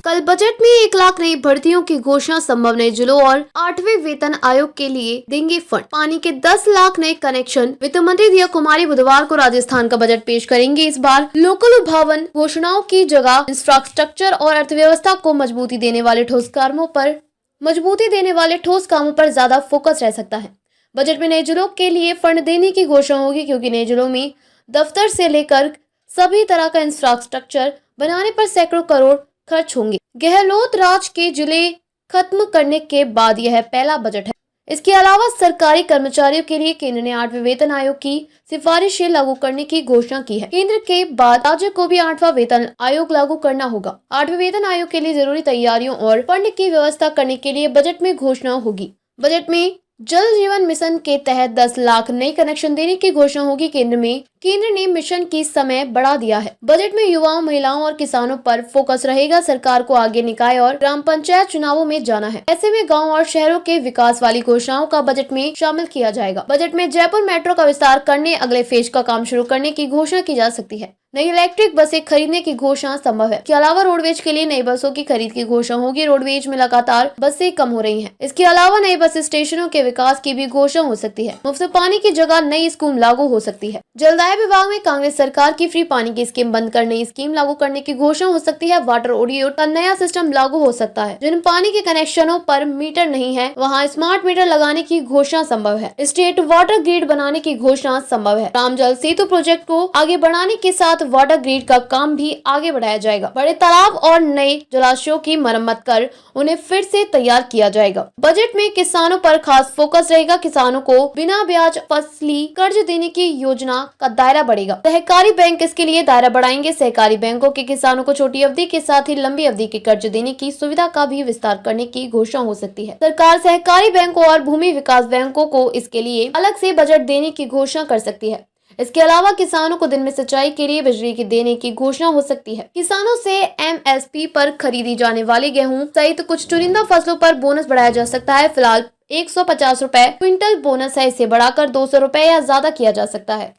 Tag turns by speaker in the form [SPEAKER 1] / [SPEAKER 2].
[SPEAKER 1] कल बजट में 1 लाख नई भर्तियों की घोषणा संभव, नए जिलों और 8वें वेतन आयोग के लिए देंगे फंड। पानी के 10 लाख नए कनेक्शन। वित्त मंत्री दिया कुमारी बुधवार को राजस्थान का बजट पेश करेंगे। इस बार लोकल उद्भावन घोषणाओं की जगह इंफ्रास्ट्रक्चर और अर्थव्यवस्था को मजबूती देने वाले ठोस कामों पर ज्यादा फोकस रह सकता है। बजट में नए जिलों के लिए फंड देने की घोषणा होगी, क्योंकि नए जिलों में दफ्तर से लेकर सभी तरह का इंफ्रास्ट्रक्चर बनाने पर सैकड़ों करोड़ खर्च होंगे। गहलोत राज के जिले खत्म करने के बाद यह पहला बजट है। इसके अलावा सरकारी कर्मचारियों के लिए केंद्र ने 8वें वेतन आयोग की सिफारिशें लागू करने की घोषणा की है। केंद्र के बाद राज्य को भी 8वां वेतन आयोग लागू करना होगा। 8वें वेतन आयोग के लिए जरूरी तैयारियों और फंड की व्यवस्था करने के लिए बजट में घोषणा होगी। बजट में जल जीवन मिशन के तहत 10 लाख नए कनेक्शन देने की घोषणा होगी। केंद्र ने मिशन की समय बढ़ा दिया है। बजट में युवाओं, महिलाओं और किसानों पर फोकस रहेगा। सरकार को आगे निकाय और ग्राम पंचायत चुनावों में जाना है। ऐसे में गांव और शहरों के विकास वाली घोषणाओं का बजट में शामिल किया जाएगा। बजट में जयपुर मेट्रो का विस्तार करने, अगले फेज का काम शुरू करने की घोषणा की जा सकती है। नई इलेक्ट्रिक बसें खरीदने की घोषणा संभव है। इसके अलावा रोडवेज के लिए नई बसों की खरीद की घोषणा होगी। रोडवेज में लगातार बसें कम हो रही हैं। इसके अलावा नए बस स्टेशनों के विकास की भी घोषणा हो सकती है। मुफ्त पानी की जगह नई स्कीम लागू हो सकती है। जलदाय विभाग में कांग्रेस सरकार की फ्री पानी की स्कीम बंद कर नई स्कीम लागू करने की घोषणा हो सकती है। वाटर ऑडिट का नया सिस्टम लागू हो सकता है। जिन पानी के कनेक्शनों पर मीटर नहीं है, वहाँ स्मार्ट मीटर लगाने की घोषणा संभव है। स्टेट वाटर ग्रिड बनाने की घोषणा संभव है। राम जल सेतु प्रोजेक्ट को आगे बढ़ाने के साथ वाटर ग्रिड का काम भी आगे बढ़ाया जाएगा। बड़े तालाब और नए जलाशयों की मरम्मत कर उन्हें फिर से तैयार किया जाएगा। बजट में किसानों पर खास फोकस रहेगा। किसानों को बिना ब्याज फसली कर्ज देने की योजना का दायरा बढ़ेगा। सहकारी बैंक इसके लिए दायरा बढ़ाएंगे। सहकारी बैंकों के किसानों को छोटी अवधि के साथ ही लंबी अवधि के कर्ज देने की सुविधा का भी विस्तार करने की घोषणा हो सकती है। सरकार सहकारी बैंकों और भूमि विकास बैंकों को इसके लिए अलग से बजट देने की घोषणा कर सकती है। इसके अलावा किसानों को दिन में सिंचाई के लिए बिजली की देने की घोषणा हो सकती है। किसानों से एमएसपी पर खरीदी जाने वाली गेहूं सहित कुछ चुनिंदा फसलों पर बोनस बढ़ाया जा सकता है। फिलहाल 150 रुपए क्विंटल बोनस है, इसे बढ़ाकर 200 रुपए या ज्यादा किया जा सकता है।